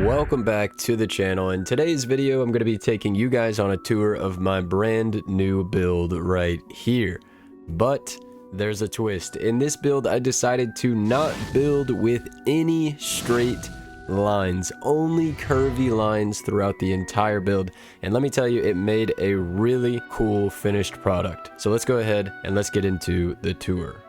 Welcome back to the channel. In today's video, I'm going to be taking you guys on a tour of my brand new build right here. But there's a twist. In this build, I decided to not build with any straight lines, only curvy lines throughout the entire build. And let me tell you, it made a really cool finished product. So let's go ahead and let's get into the tour.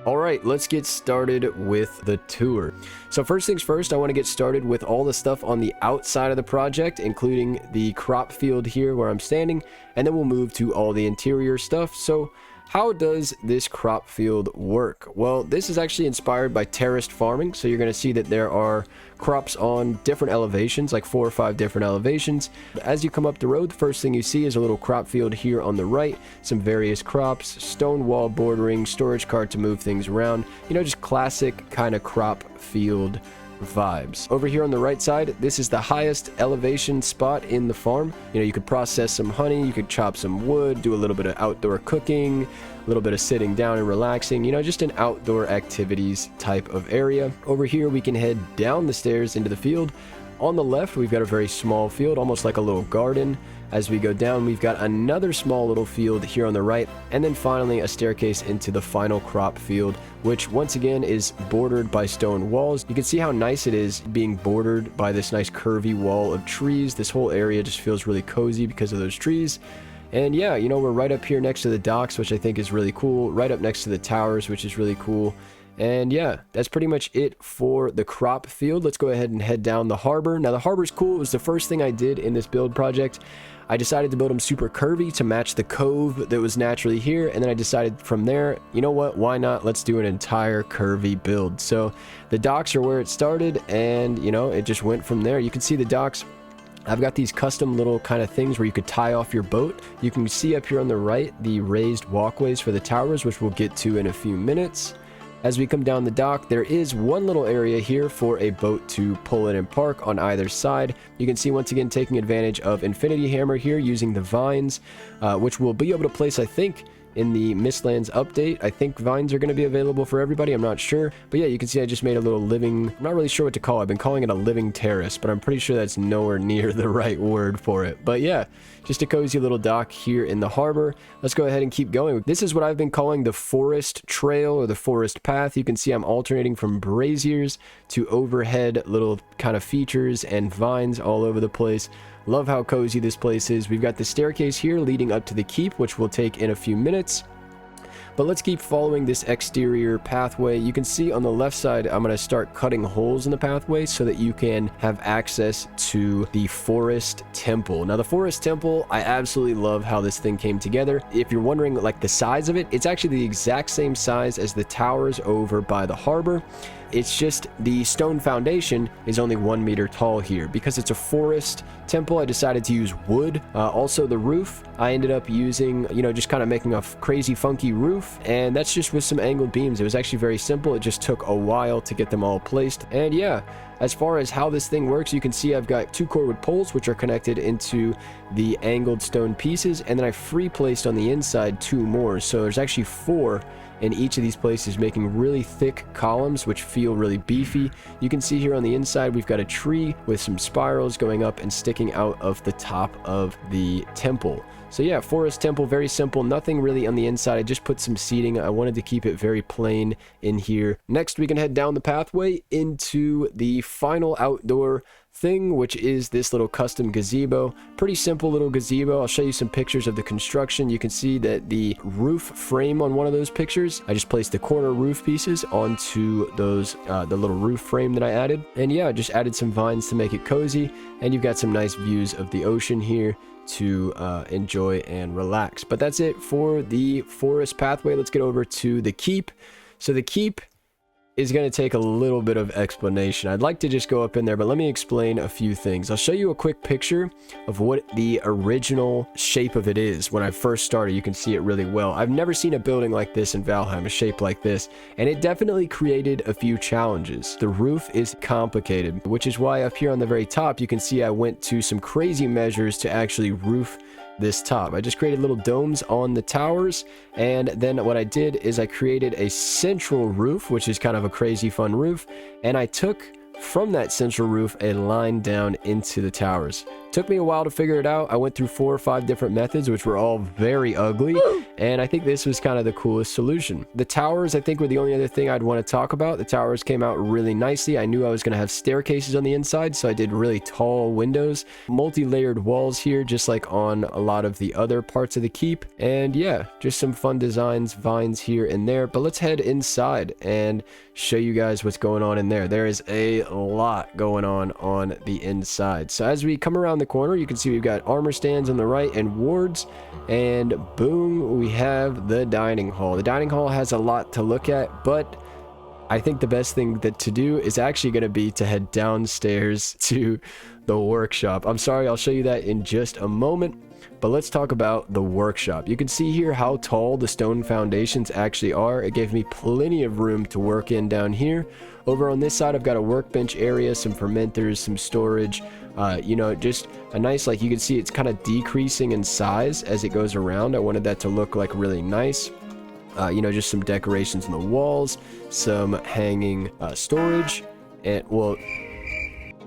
Alright, let's get started with the tour. So first things first, I want to get started with all the stuff on the outside of the project, including the crop field here where I'm standing, and then we'll move to all the interior stuff. So how does this crop field work? Well, this is actually inspired by terraced farming, so you're going to see that there are crops on different elevations, like 4 or 5 different elevations. As you come up the road, the first thing you see is a little crop field here on the right, some various crops, stone wall bordering, storage cart to move things around, you know, just classic kind of crop field vibes. Over here on the right side, this is the highest elevation spot in the farm. You know, you could process some honey, you could chop some wood, do a little bit of outdoor cooking, a little bit of sitting down and relaxing, you know, just an outdoor activities type of area. Over here, we can head down the stairs into the field. On the left, we've got a very small field, almost like a little garden. As we go down, we've got another small little field here on the right, and then finally a staircase into the final crop field, which once again is bordered by stone walls. You can see how nice it is being bordered by this nice curvy wall of trees. This whole area just feels really cozy because of those trees. And yeah, you know, we're right up here next to the docks, which I think is really cool, right up next to the towers, which is really cool. And yeah, that's pretty much it for the crop field. Let's go ahead and head down the harbor. Now the harbor's cool. It was the first thing I did in this build project. I decided to build them super curvy to match the cove that was naturally here, and then I decided from there, you know what, why not, let's do an entire curvy build. So the docks are where it started, and you know, it just went from there. You can see the docks. I've got these custom little kind of things where you could tie off your boat. You can see up here on the right the raised walkways for the towers, which we'll get to in a few minutes. As we come down the dock, there is one little area here for a boat to pull in and park on either side. You can see once again taking advantage of Infinity Hammer here using the vines, which we'll be able to place, I think, in the Mistlands update. I think vines are going to be available for everybody. I'm not sure. But yeah, you can see I just made a little living... I'm not really sure what to call it. I've been calling it a living terrace, but I'm pretty sure that's nowhere near the right word for it. But yeah, just a cozy little dock here in the harbor. Let's go ahead and keep going. This is what I've been calling the forest trail or the forest path. You can see I'm alternating from braziers to overhead little kind of features and vines all over the place. Love how cozy this place is. We've got the staircase here leading up to the keep, which we'll take in a few minutes. But let's keep following this exterior pathway. You can see on the left side, I'm going to start cutting holes in the pathway so that you can have access to the forest temple. Now, the forest temple, I absolutely love how this thing came together. If you're wondering like the size of it, it's actually the exact same size as the towers over by the harbor. It's just the stone foundation is only 1 meter tall here. Because it's a forest temple, I decided to use wood. Also the roof, I ended up using, you know, just kind of making a crazy funky roof, and that's just with some angled beams. It was actually very simple. It just took a while to get them all placed. And yeah, as far as how this thing works, you can see I've got 2 cordwood poles which are connected into the angled stone pieces, and then I free placed on the inside 2 more. So there's actually 4 in each of these places, making really thick columns which feel really beefy. You can see here on the inside we've got a tree with some spirals going up and sticking out of the top of the temple. So yeah, forest temple, very simple, nothing really on the inside. I just put some seating. I wanted to keep it very plain in here. Next, we can head down the pathway into the final outdoor thing, which is this little custom gazebo. Pretty simple little gazebo. I'll show you some pictures of the construction. You can see that the roof frame on one of those pictures, I just placed the corner roof pieces onto those the little roof frame that I added. And yeah, just added some vines to make it cozy, and you've got some nice views of the ocean here to enjoy and relax. But that's it for the forest pathway. Let's get over to the keep. So the keep is going to take a little bit of explanation. I'd like to just go up in there, but let me explain a few things. I'll show you a quick picture of what the original shape of it is. When I first started, you can see it really well. I've never seen a building like this in Valheim, a shape like this, and it definitely created a few challenges. The roof is complicated, which is why up here on the very top, you can see I went to some crazy measures to actually roof this top. I just created little domes on the towers, and then what I did is I created a central roof, which is kind of a crazy fun roof, and I took from that central roof a line down into the towers. Took me a while to figure it out. I went through 4 or 5 different methods, which were all very ugly, and I think this was kind of the coolest solution. The towers, I think, were the only other thing I'd want to talk about. The towers came out really nicely. I knew I was going to have staircases on the inside, so I did really tall windows, multi-layered walls here, just like on a lot of the other parts of the keep. And yeah, just some fun designs, vines here and there. But let's head inside and show you guys what's going on in there. There is a lot going on the inside. So as we come around the corner, you can see we've got armor stands on the right and wards, and boom, we have the dining hall. The dining hall has a lot to look at, but I think the best thing to do is actually going to be to head downstairs to the workshop. I'm sorry, I'll show you that in just a moment, but let's talk about the workshop. You can see here how tall the stone foundations actually are. It gave me plenty of room to work in down here. Over on this side, I've got a workbench area, some fermenters, some storage, you know, just a nice, like you can see it's kind of decreasing in size as it goes around. I wanted that to look like really nice. You know, just some decorations on the walls, some hanging storage, and well,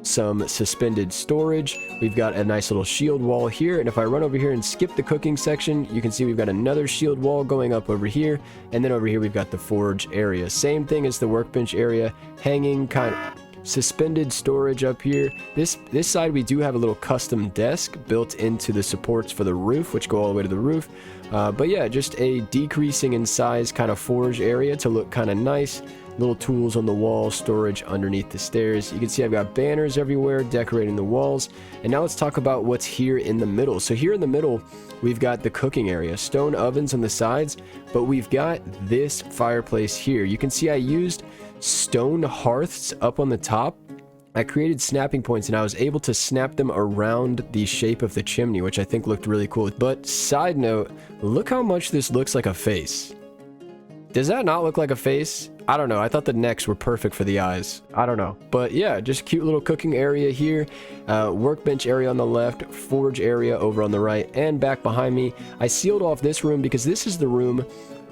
some suspended storage. We've got a nice little shield wall here, and if I run over here and skip the cooking section, you can see we've got another shield wall going up over here, and then over here we've got the forge area. Same thing as the workbench area, hanging kind of suspended storage up here. This side we do have a little custom desk built into the supports for the roof, which go all the way to the roof. But yeah, just a decreasing in size kind of forge area to look kind of nice. Little tools on the wall, storage underneath the stairs. You can see I've got banners everywhere decorating the walls. And now let's talk about what's here in the middle. So here in the middle, we've got the cooking area, stone ovens on the sides, but we've got this fireplace here. You can see I used stone hearths up on the top. I created snapping points and I was able to snap them around the shape of the chimney, which I think looked really cool. But side note, look how much this looks like a face. Does that not look like a face? I don't know. I thought the necks were perfect for the eyes. I don't know. But yeah, just a cute little cooking area here. Workbench area on the left, forge area over on the right, and back behind me. I sealed off this room because this is the room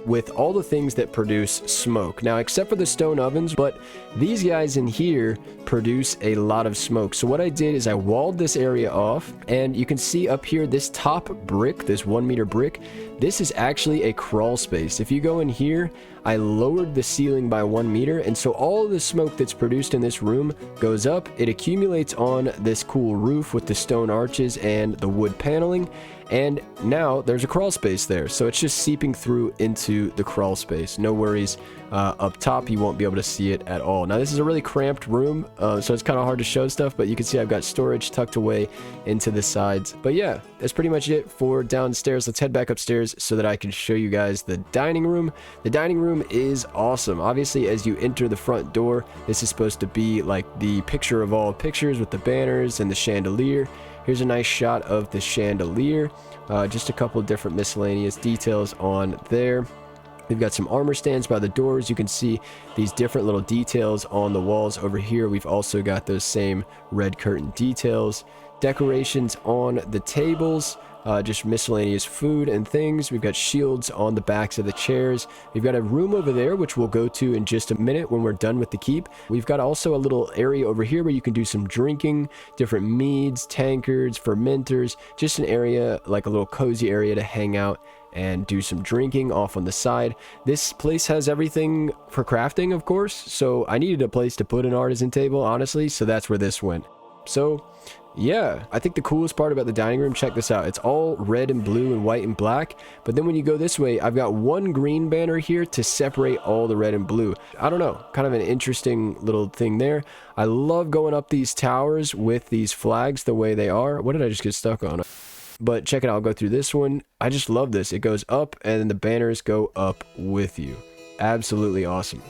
with all the things that produce smoke. Now, except for the stone ovens, but these guys in here produce a lot of smoke. So what I did is I walled this area off, and you can see up here, this top brick, this 1 meter brick, this is actually a crawl space. If you go in here, I lowered the ceiling by 1 meter, and so all of the smoke that's produced in this room goes up. It accumulates on this cool roof with the stone arches and the wood paneling, and now there's a crawl space there. So it's just seeping through into the crawl space. No worries. Up top, you won't be able to see it at all. Now, this is a really cramped room, so it's kind of hard to show stuff, but you can see I've got storage tucked away into the sides. But yeah, that's pretty much it for downstairs. Let's head back upstairs so that I can show you guys the dining room. The dining room is awesome. Obviously, as you enter the front door, this is supposed to be like the picture of all pictures with the banners and the chandelier. Here's a nice shot of the chandelier. Just a couple of different miscellaneous details on there. We've got some armor stands by the doors. You can see these different little details on the walls over here. We've also got those same red curtain details. Decorations on the tables. Just miscellaneous food and things. We've got shields on the backs of the chairs. We've got a room over there, which we'll go to in just a minute when we're done with the keep. We've got also a little area over here where you can do some drinking, different meads, tankards, fermenters, just an area, like a little cozy area to hang out and do some drinking off on the side. This place has everything for crafting, of course, so I needed a place to put an artisan table, honestly, so that's where this went. So yeah, I think the coolest part about the dining room, check this out. It's all red and blue and white and black, but then when you go this way, I've got one green banner here to separate all the red and blue. I don't know, kind of an interesting little thing there. I love going up these towers with these flags the way they are. What did I just get stuck on? But check it out, I'll go through this one. I just love this. It goes up and then the banners go up with you. Absolutely awesome.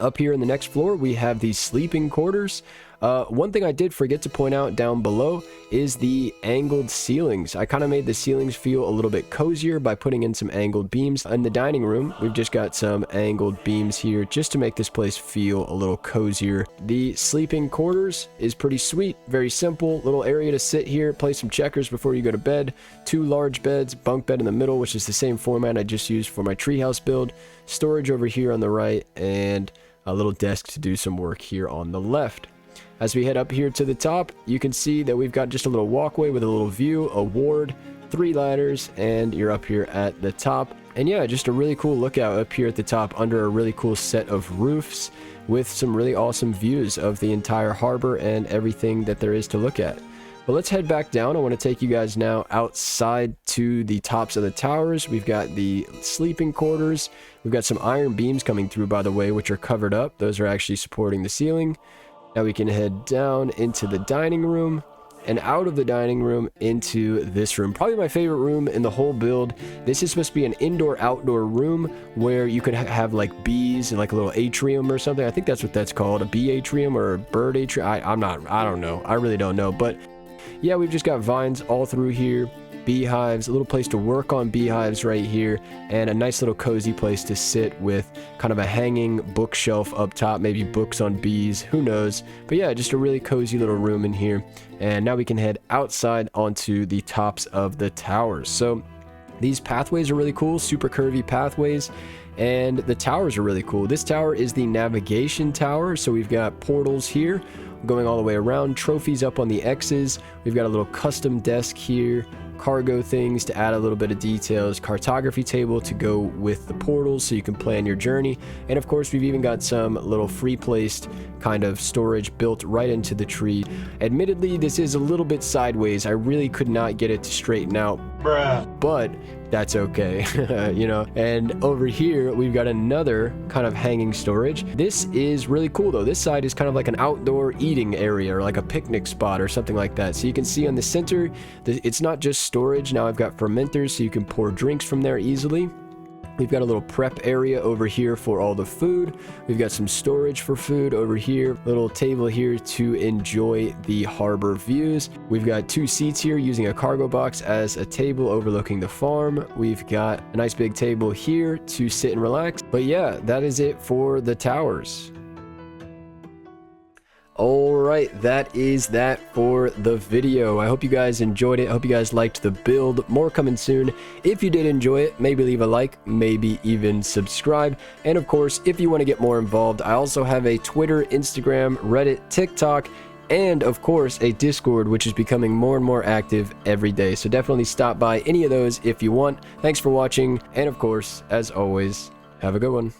Up here in the next floor, we have these sleeping quarters. One thing I did forget to point out down below is the angled ceilings. I kind of made the ceilings feel a little bit cozier by putting in some angled beams. In the dining room, we've just got some angled beams here just to make this place feel a little cozier. The sleeping quarters is pretty sweet, very simple. Little area to sit here, play some checkers before you go to bed. 2 large beds, bunk bed in the middle, which is the same format I just used for my treehouse build. Storage over here on the right, and a little desk to do some work here on the left. as we head up here to the top, you can see that we've got just a little walkway with a little view, a ward, 3 ladders, and you're up here at the top. And yeah, just a really cool lookout up here at the top under a really cool set of roofs with some really awesome views of the entire harbor and everything that there is to look at. But let's head back down. I want to take you guys now outside to the tops of the towers. We've got the sleeping quarters. We've got some iron beams coming through, by the way, which are covered up. Those are actually supporting the ceiling. Now we can head down into the dining room and out of the dining room into this room. Probably my favorite room in the whole build. This is supposed to be an indoor-outdoor room where you could have like bees and like a little atrium or something. I think that's what that's called, a bee atrium or a bird atrium. I don't know. I really don't know. But yeah, we've just got vines all through here. Beehives, a little place to work on beehives right here, and a nice little cozy place to sit with kind of a hanging bookshelf up top, maybe books on bees, who knows. But yeah, just a really cozy little room in here. And now we can head outside onto the tops of the towers. So these pathways are really cool, super curvy pathways, and the towers are really cool. This tower is the navigation tower, so we've got portals here going all the way around, trophies up on the X's. We've got a little custom desk here, cargo things to add a little bit of details, cartography table to go with the portals so you can plan your journey, and of course we've even got some little free placed kind of storage built right into the tree. Admittedly, this is a little bit sideways. I really could not get it to straighten out, but that's okay. You know. And over here we've got another kind of hanging storage. This is really cool though. This side is kind of like an outdoor eating area or like a picnic spot or something like that. So you can see on the center, it's not just storage. Now I've got fermenters so you can pour drinks from there easily. We've got a little prep area over here for all the food. We've got some storage for food over here. Little table here to enjoy the harbor views. We've got 2 seats here using a cargo box as a table overlooking the farm. We've got a nice big table here to sit and relax. But yeah, that is it for the towers. Alright, that is that for the video. I hope you guys enjoyed it. I hope you guys liked the build. More coming soon. If you did enjoy it, maybe leave a like, maybe even subscribe. And of course, if you want to get more involved, I also have a Twitter, Instagram, Reddit, TikTok, and of course a Discord, which is becoming more and more active every day. So definitely stop by any of those if you want. Thanks for watching, and of course, as always, have a good one.